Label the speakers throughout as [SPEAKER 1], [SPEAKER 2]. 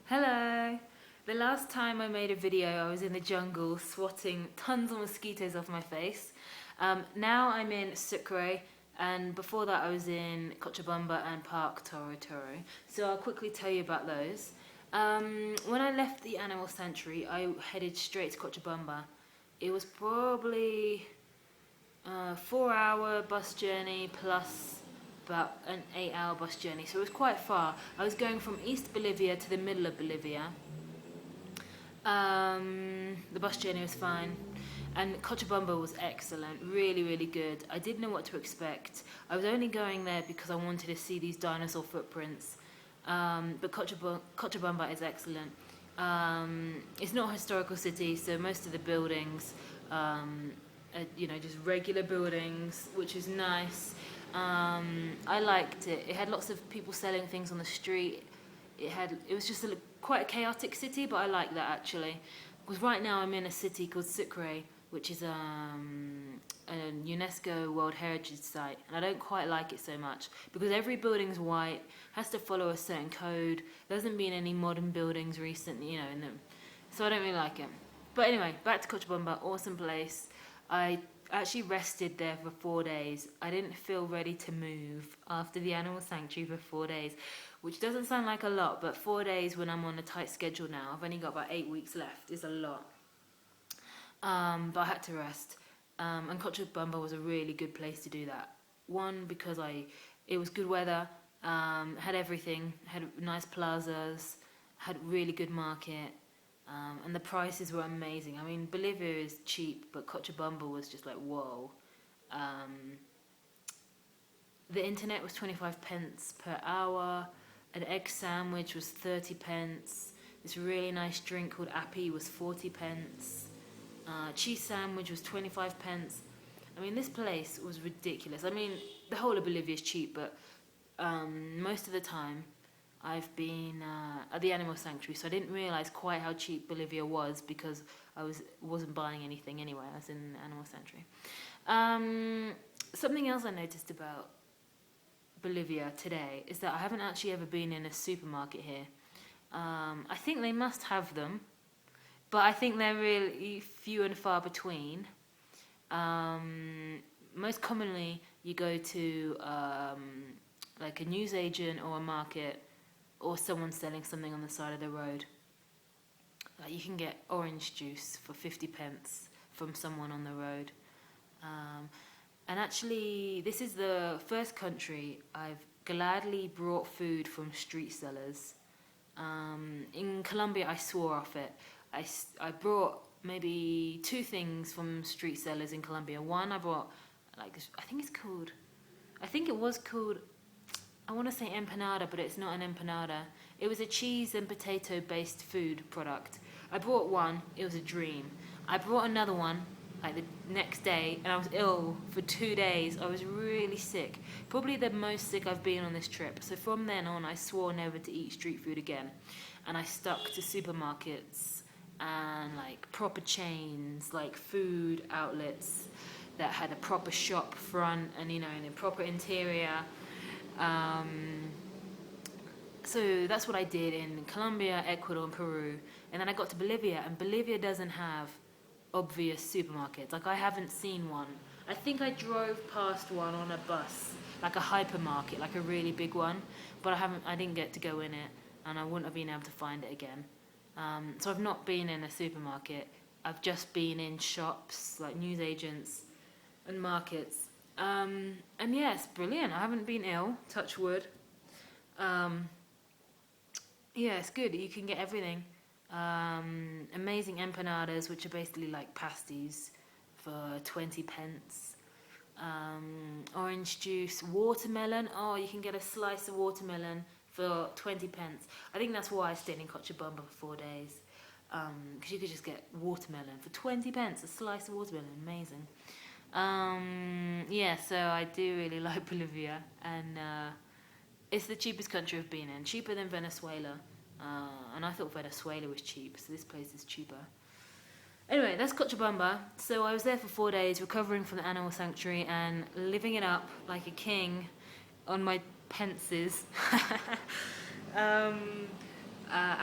[SPEAKER 1] Hello! The last time I made a video I was in the jungle swatting tons of mosquitoes off my face. Now I'm in Sucre, and before that I was in Cochabamba and Park Toro Toro. So I'll quickly tell you about those. When I left the animal sanctuary I headed straight to Cochabamba. It was probably a 4-hour bus journey plus about an 8-hour bus journey, so it was quite far. I was going from East Bolivia to the middle of Bolivia. The bus journey was fine, and Cochabamba was excellent, really, really good. I didn't know what to expect. I was only going there because I wanted to see these dinosaur footprints, but Cochabamba is excellent. It's not a historical city, so most of the buildings are, just regular buildings, which is nice. I liked it. It had lots of people selling things on the street. It was just quite a chaotic city, but I like that actually. Because right now I'm in a city called Sucre, which is a UNESCO World Heritage Site, and I don't quite like it so much because every building's white, has to follow a certain code. There hasn't been any modern buildings recently, so I don't really like it. But anyway, back to Cochabamba, awesome place. I actually rested there for 4 days. I didn't feel ready to move after the animal sanctuary for 4 days, which doesn't sound like a lot, but 4 days when I'm on a tight schedule now, I've only got about 8 weeks left, is a lot. But I had to rest. And Cochabamba was a really good place to do that. One, because it was good weather, had everything, had nice plazas, had really good market. And the prices were amazing. I mean, Bolivia is cheap, but Cochabamba was just like, whoa. The internet was 25 pence per hour. An egg sandwich was 30 pence. This really nice drink called Appy was 40 pence. Cheese sandwich was 25 pence. I mean, this place was ridiculous. I mean, the whole of Bolivia is cheap, but most of the time I've been at the animal sanctuary, so I didn't realise quite how cheap Bolivia was because I wasn't buying anything anyway. I was in the animal sanctuary. Something else I noticed about Bolivia today is that I haven't actually ever been in a supermarket here. I think they must have them, but I think they're really few and far between. Most commonly, you go to like a newsagent or a market, or someone selling something on the side of the road. Like you can get orange juice for 50 pence from someone on the road. And actually, this is the first country I've gladly brought food from street sellers. In Colombia, I swore off it. I brought maybe 2 things from street sellers in Colombia. One, I brought, I think it was called, I want to say empanada, but it's not an empanada. It was a cheese and potato based food product. I brought one, it was a dream. I brought another one like the next day, and I was ill for 2 days. I was really sick, probably the most sick I've been on this trip. So from then on I swore never to eat street food again, and I stuck to supermarkets and like proper chains, like food outlets that had a proper shop front and and a proper interior. So that's what I did in Colombia, Ecuador, and Peru. And then I got to Bolivia, and Bolivia doesn't have obvious supermarkets. Like, I haven't seen one. I think I drove past one on a bus, like a hypermarket, like a really big one, but I didn't get to go in it, and I wouldn't have been able to find it again. So I've not been in a supermarket. I've just been in shops, like newsagents and markets. And yeah, it's brilliant. I haven't been ill, touch wood. Yeah, it's good. You can get everything. Amazing empanadas, which are basically like pasties, for 20 pence. Orange juice, watermelon. Oh, you can get a slice of watermelon for 20 pence. I think that's why I stayed in Cochabamba for 4 days. Because you could just get watermelon for 20 pence, a slice of watermelon. Amazing. Yeah, so I do really like Bolivia, and it's the cheapest country I've been in, cheaper than Venezuela, and I thought Venezuela was cheap, so this place is cheaper. Anyway, that's Cochabamba. So I was there for 4 days, recovering from the animal sanctuary and living it up like a king on my pences.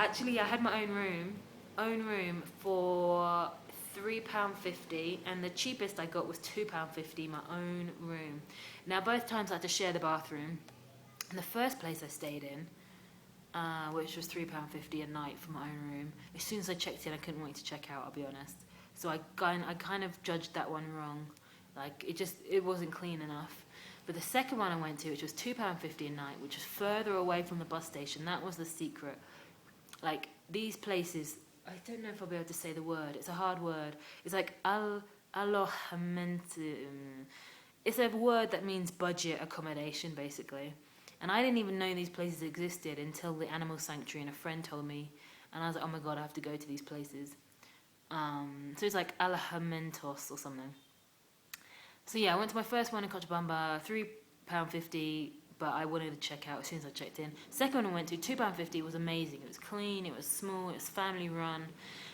[SPEAKER 1] Actually, I had my own room for £3.50, and the cheapest I got was £2.50. My own room. Now, both times I had to share the bathroom. And the first place I stayed in, which was £3.50 a night for my own room. As soon as I checked in, I couldn't wait to check out. I'll be honest. So I kind of judged that one wrong. Like it wasn't clean enough. But the second one I went to, which was £2.50 a night, which was further away from the bus station, that was the secret. Like these places, I don't know if I'll be able to say the word. It's a hard word. It's like alojamiento. It's a word that means budget accommodation, basically. And I didn't even know these places existed until the animal sanctuary, and a friend told me. And I was like, oh my God, I have to go to these places. So it's like alojamentos or something. So yeah, I went to my first one in Cochabamba, £3.50, but I wanted to check out as soon as I checked in. Second one I went to, £2.50, was amazing. It was clean, it was small, it was family run.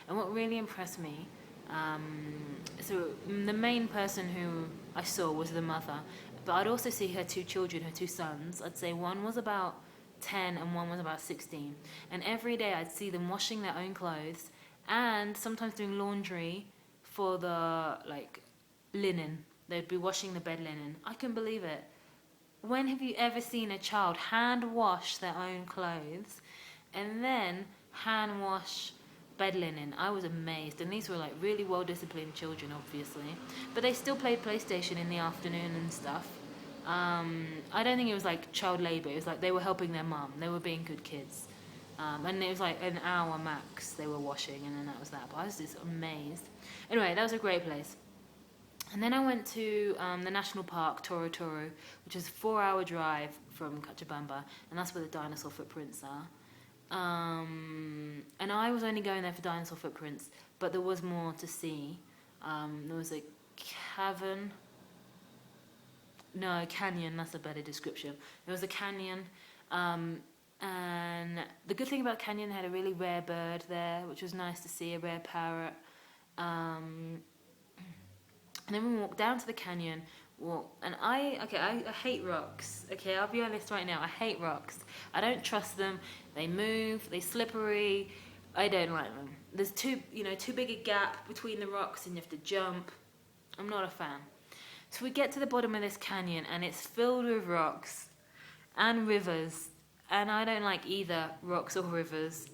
[SPEAKER 1] And what really impressed me, so the main person who I saw was the mother, but I'd also see her two children, her two sons. I'd say one was about 10 and one was about 16. And every day I'd see them washing their own clothes and sometimes doing laundry for the linen. They'd be washing the bed linen. I couldn't believe it. When have you ever seen a child hand wash their own clothes and then hand wash bed linen? I was amazed. And these were really well disciplined children, obviously, but they still played PlayStation in the afternoon and stuff. I don't think it was child labor. It was they were helping their mum. They were being good kids. And it was an hour max they were washing, and then that was that. But I was just amazed. Anyway, that was a great place. And then I went to the national park, Toro Toro, which is a 4-hour drive from Cochabamba, and that's where the dinosaur footprints are. And I was only going there for dinosaur footprints, but there was more to see. There was a cavern. No, canyon, that's a better description. There was a canyon, and the good thing about canyon, they had a really rare bird there, which was nice to see, a rare parrot. And then we walked down to the canyon, and I hate rocks. Okay, I'll be honest right now, I hate rocks. I don't trust them. They move, they're slippery. I don't like them. There's too big a gap between the rocks and you have to jump. I'm not a fan. So we get to the bottom of this canyon and it's filled with rocks and rivers. And I don't like either rocks or rivers.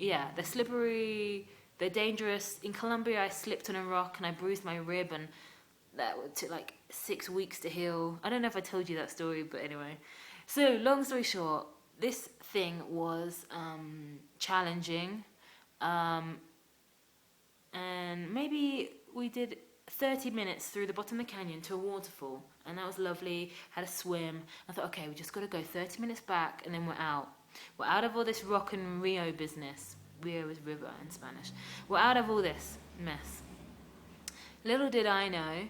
[SPEAKER 1] They're slippery. They're dangerous. In Colombia, I slipped on a rock and I bruised my rib, and that took 6 weeks to heal. I don't know if I told you that story, but anyway. So, long story short, this thing was challenging. And maybe we did 30 minutes through the bottom of the canyon to a waterfall, and that was lovely. Had a swim. I thought, okay, we just got to go 30 minutes back, and then we're out. We're out of all this rock and Rio business. Rio is river in Spanish. We're out of all this mess. Little did I know,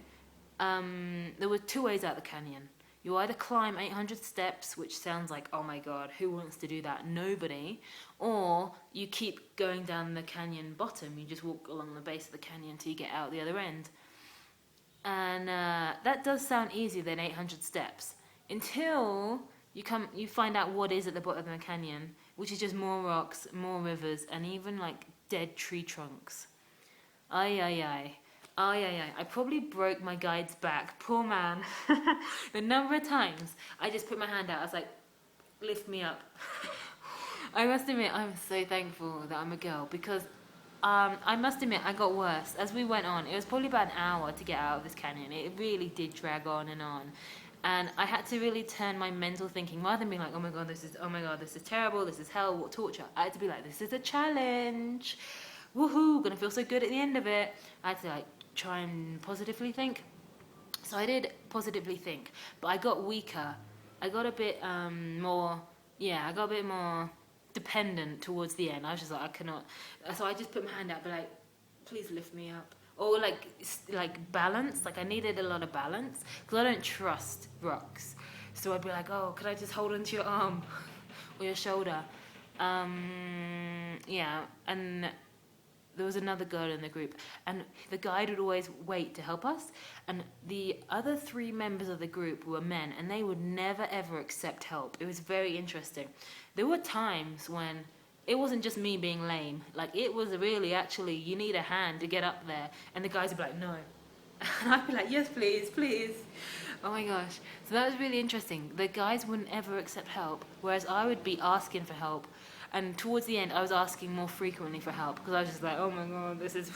[SPEAKER 1] there were 2 ways out the canyon. You either climb 800 steps, which sounds like, oh my God, who wants to do that? Nobody. Or you keep going down the canyon bottom. You just walk along the base of the canyon until you get out the other end. And that does sound easier than 800 steps, until you find out what is at the bottom of the canyon, which is just more rocks, more rivers, and even dead tree trunks. Ay. I probably broke my guide's back. Poor man. The number of times I just put my hand out, I was like, lift me up. I must admit, I'm so thankful that I'm a girl, because I must admit, I got worse. As we went on, it was probably about an hour to get out of this canyon. It really did drag on and on. And I had to really turn my mental thinking, rather than being like, oh my God, this is terrible, this is hell, what torture. I had to be like, this is a challenge. Woohoo, gonna feel so good at the end of it. I had to try and positively think. So I did positively think, but I got weaker. I got a bit more dependent towards the end. I was just like, I cannot. So I just put my hand out, but please lift me up. Or balance. I needed a lot of balance, because I don't trust rocks. So I'd be like, oh, could I just hold onto your arm or your shoulder? And there was another girl in the group, and the guide would always wait to help us, and the other 3 members of the group were men, and they would never ever accept help. It was very interesting. There were times when it wasn't just me being lame. Like, it was really actually, you need a hand to get up there. And the guys would be like, no. And I'd be like, yes, please, please. Oh my gosh. So that was really interesting. The guys wouldn't ever accept help, whereas I would be asking for help. And towards the end, I was asking more frequently for help because I was just like, oh my God, this is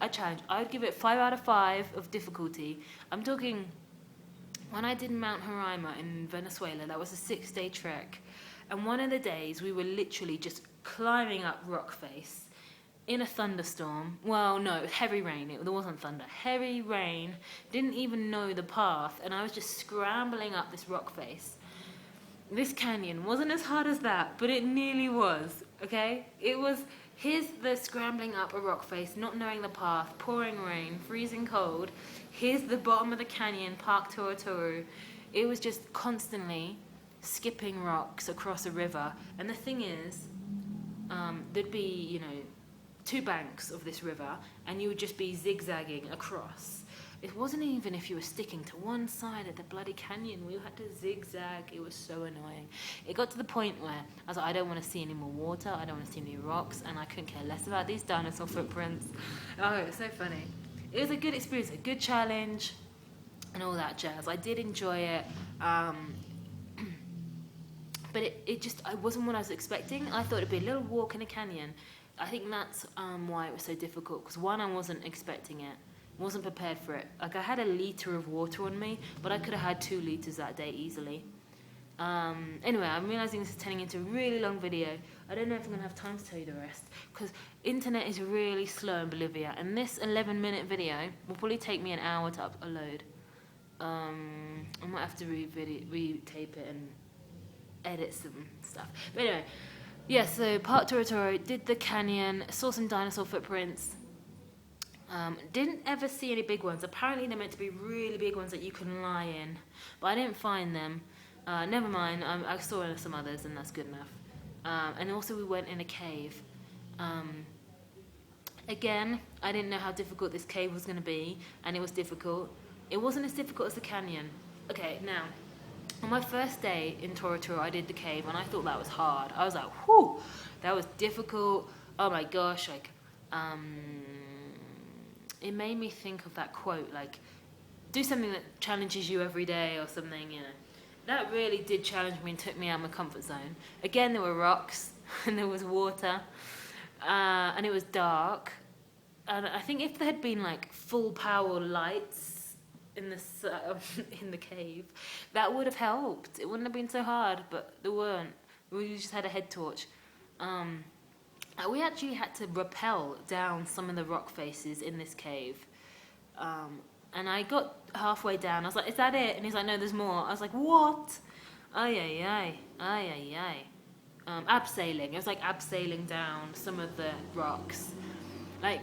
[SPEAKER 1] a challenge. I would give it 5 out of 5 of difficulty. I'm talking, when I did Mount Roraima in Venezuela, that was a 6-day trek. And one of the days, we were literally just climbing up rock face in a thunderstorm. Well, no, it was heavy rain. There wasn't thunder. Heavy rain. Didn't even know the path. And I was just scrambling up this rock face. This canyon wasn't as hard as that, but it nearly was, okay? It was, here's the scrambling up a rock face, not knowing the path, pouring rain, freezing cold. Here's the bottom of the canyon, Park Toro Toro. It was just constantly skipping rocks across a river. And the thing is, there'd be, 2 banks of this river, and you would just be zigzagging across. It wasn't even if you were sticking to one side of the bloody canyon. We had to zigzag. It was so annoying. It got to the point where I was like, I don't want to see any more water. I don't want to see any rocks, and I couldn't care less about these dinosaur footprints. Oh, it was so funny. It was a good experience, a good challenge, and all that jazz. I did enjoy it. But it wasn't what I was expecting. I thought it'd be a little walk in a canyon. I think that's why it was so difficult. Because one, I wasn't expecting it. Wasn't prepared for it. Like, I had a litre of water on me, but I could have had 2 litres that day easily. Anyway, I'm realising this is turning into a really long video. I don't know if I'm going to have time to tell you the rest. Because internet is really slow in Bolivia. And this 11-minute video will probably take me an hour to upload. I might have to re-tape it and edit some stuff. But anyway, yeah, so Park Toro Toro, did the canyon, saw some dinosaur footprints. Didn't ever see any big ones. Apparently they're meant to be really big ones that you can lie in, but I didn't find them. Never mind, I saw some others, and that's good enough. And also we went in a cave. Again, I didn't know how difficult this cave was going to be, and it was difficult. It wasn't as difficult as the canyon. Okay, now, on my first day in Toro Toro, I did the cave, and I thought that was hard. I was like, whew, that was difficult. Oh my gosh, like, it made me think of that quote, like, do something that challenges you every day or something, That really did challenge me and took me out of my comfort zone. Again, there were rocks, and there was water, and it was dark. And I think if there had been, like, full power lights in the cave, that would have helped. It wouldn't have been so hard, but there weren't. We just had a head torch. We actually had to rappel down some of the rock faces in this cave. And I got halfway down. I was like, is that it? And he's like, no, there's more. I was like, what? Ay, ay, ay. Ay, ay, ay. Abseiling. It was like abseiling down some of the rocks. Like,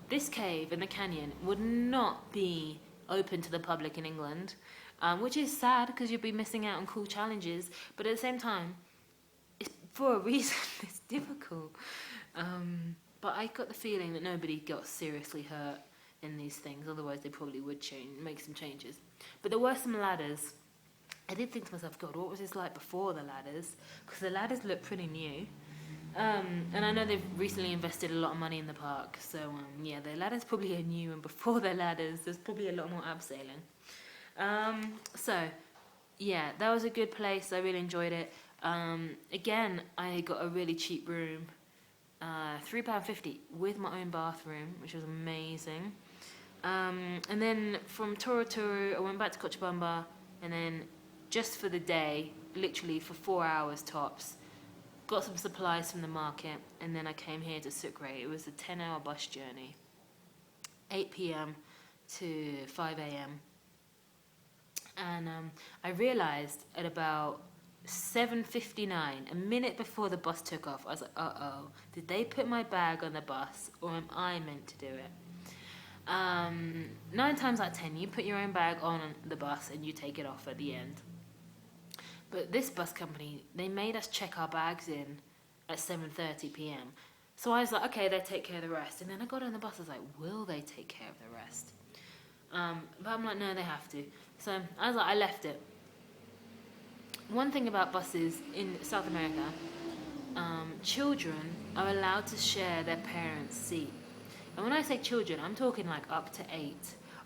[SPEAKER 1] this cave in the canyon would not be open to the public in England, which is sad because you'd be missing out on cool challenges. But at the same time, for a reason, it's difficult. But I got the feeling that nobody got seriously hurt in these things, otherwise they probably would make some changes. But there were some ladders. I did think to myself, God, what was this like before the ladders? Because the ladders look pretty new. And I know they've recently invested a lot of money in the park, so yeah, the ladders probably are new, and before the ladders, there's probably a lot more abseiling. So, yeah, that was a good place. I really enjoyed it. Again, I got a really cheap room, £3.50 with my own bathroom, which was amazing. And then from Toro Toro, I went back to Cochabamba, and then just for the day, literally for 4 hours tops, got some supplies from the market, and then I came here to Sucre. It was a 10-hour bus journey, 8 p.m. to 5 a.m. And I realised at about 7:59, a minute before the bus took off, I was like, uh-oh, did they put my bag on the bus, or am I meant to do it? 9 times out of 10, you put your own bag on the bus and you take it off at the end. But this bus company, they made us check our bags in at 7:30 p.m. So I was like, okay, they take care of the rest. And then I got on the bus, I was like, will they take care of the rest? But I'm like, no, they have to. So I was like, I left it. One thing about buses in South America, children are allowed to share their parents' seat. And when I say children, I'm talking like up to 8.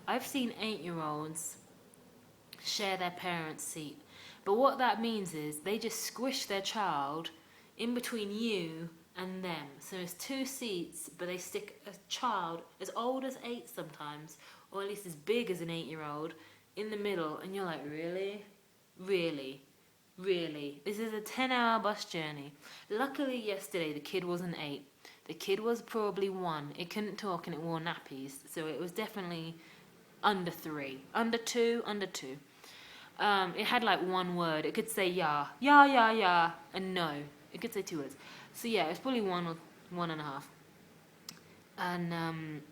[SPEAKER 1] I've seen 8-year-olds share their parents' seat. But what that means is they just squish their child in between you and them. So it's 2 seats, but they stick a child as old as 8 sometimes, or at least as big as an 8-year-old, in the middle. And you're like, really? Really? Really? This is a 10-hour bus journey. Luckily, yesterday, the kid wasn't 8. The kid was probably 1. It couldn't talk and it wore nappies. So it was definitely under 3. Under 2, under 2. It had like 1 word. It could say yeah, yeah, yeah, yeah, and no. It could say 2 words. So yeah, it's probably 1 or 1.5. And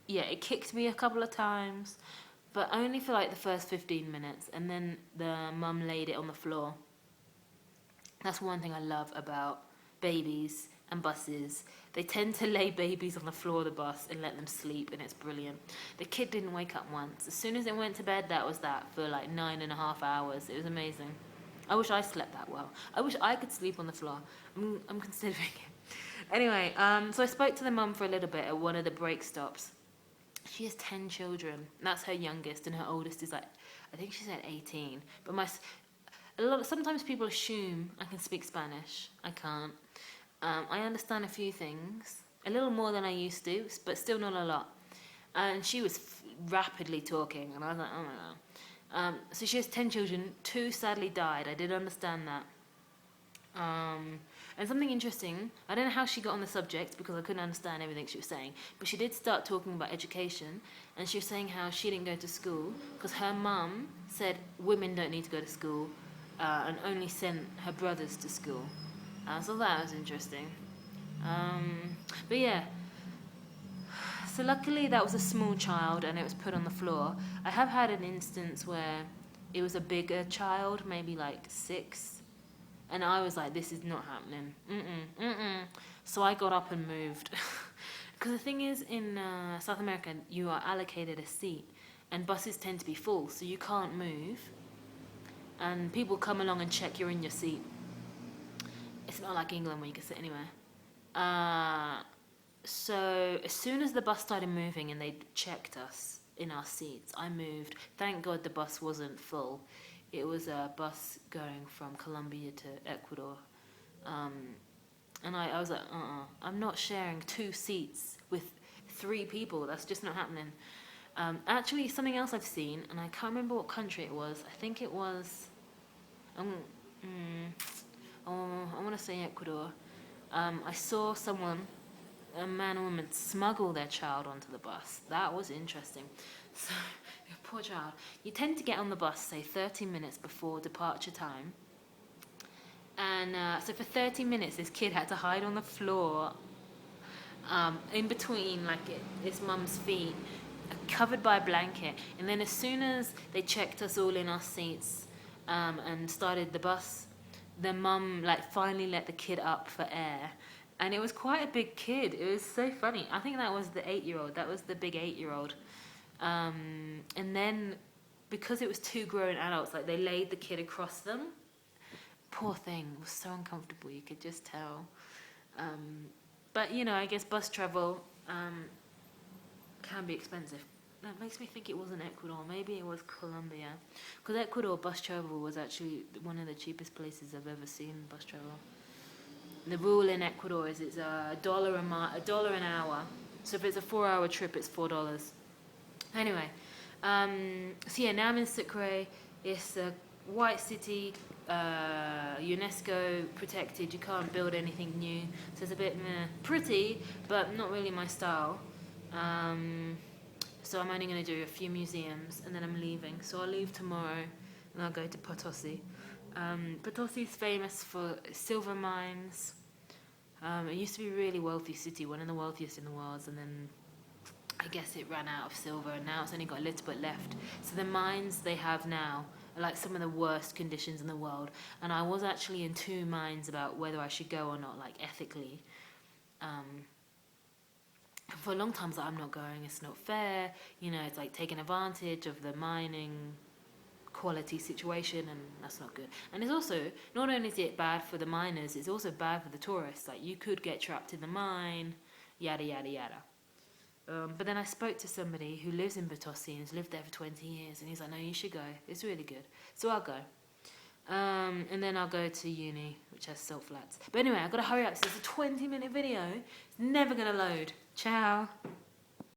[SPEAKER 1] yeah, it kicked me a couple of times, but only for like the first 15 minutes. And then the mum laid it on the floor. That's one thing I love about babies and buses. They tend to lay babies on the floor of the bus and let them sleep, and it's brilliant. The kid didn't wake up once. As soon as it went to bed, that was that for like 9.5 hours. It was amazing. I wish I slept that well. I wish I could sleep on the floor. I'm considering it. Anyway, so I spoke to the mum for a little bit at one of the break stops. She has 10 children. That's her youngest, and her oldest is like, I think she said 18. But sometimes people assume I can speak Spanish. I can't. I understand a few things, a little more than I used to, but still not a lot. And she was rapidly talking, and I was like, oh my god. So she has 10 children. 2 sadly died. I did understand that. And something interesting, I don't know how she got on the subject because I couldn't understand everything she was saying, but she did start talking about education, and she was saying how she didn't go to school because her mum said women don't need to go to school, and only sent her brothers to school. So that was interesting. But yeah, so luckily that was a small child and it was put on the floor. I have had an instance where it was a bigger child, maybe like 6, and I was like, this is not happening. So I got up and moved. Because the thing is, in South America, you are allocated a seat, and buses tend to be full, so you can't move. And people come along and check you're in your seat. It's not like England where you can sit anywhere. So as soon as the bus started moving and they checked us in our seats, I moved. Thank God the bus wasn't full. It was a bus going from Colombia to Ecuador. And I was like, I'm not sharing 2 seats with 3 people. That's just not happening. Actually, something else I've seen, and I can't remember what country it was. I think it was... I want to say Ecuador. I saw someone, a man or woman, smuggle their child onto the bus. That was interesting. So, poor child. You tend to get on the bus, say, 30 minutes before departure time. And so for 30 minutes, this kid had to hide on the floor, in between, like, his mum's feet, covered by a blanket. And then as soon as they checked us all in our seats and started the bus, the mum finally let the kid up for air, and it was quite a big kid. It was so funny. I think that was the 8-year-old. That was the big 8-year-old. And then because it was 2 grown adults, they laid the kid across them. Poor thing, it was so uncomfortable. You could just tell. But I guess bus travel can be expensive. That makes me think it wasn't Ecuador. Maybe it was Colombia. Because Ecuador bus travel was actually one of the cheapest places I've ever seen bus travel. The rule in Ecuador is it's $1 an hour. So if it's a 4-hour trip, it's $4. Anyway, so yeah, now I'm in Sucre. It's a white city, UNESCO protected. You can't build anything new. So it's a bit pretty, but not really my style. So I'm only going to do a few museums and then I'm leaving. So I'll leave tomorrow and I'll go to Potosi. Potosi is famous for silver mines. It used to be a really wealthy city, one of the wealthiest in the world, and then I guess it ran out of silver and now it's only got a little bit left. So the mines they have now are like some of the worst conditions in the world. And I was actually in 2 minds about whether I should go or not, ethically. For a long time, I was like, I'm not going, it's not fair. It's taking advantage of the mining quality situation, and that's not good. And it's also, not only is it bad for the miners, it's also bad for the tourists. Like, you could get trapped in the mine, yada yada yada. But then I spoke to somebody who lives in Potosi and has lived there for 20 years, and he's like, no, you should go, it's really good. So I'll go. And then I'll go to uni, which has salt flats. But anyway, I've got to hurry up. So it's a 20-minute video. It's never going to load. Ciao.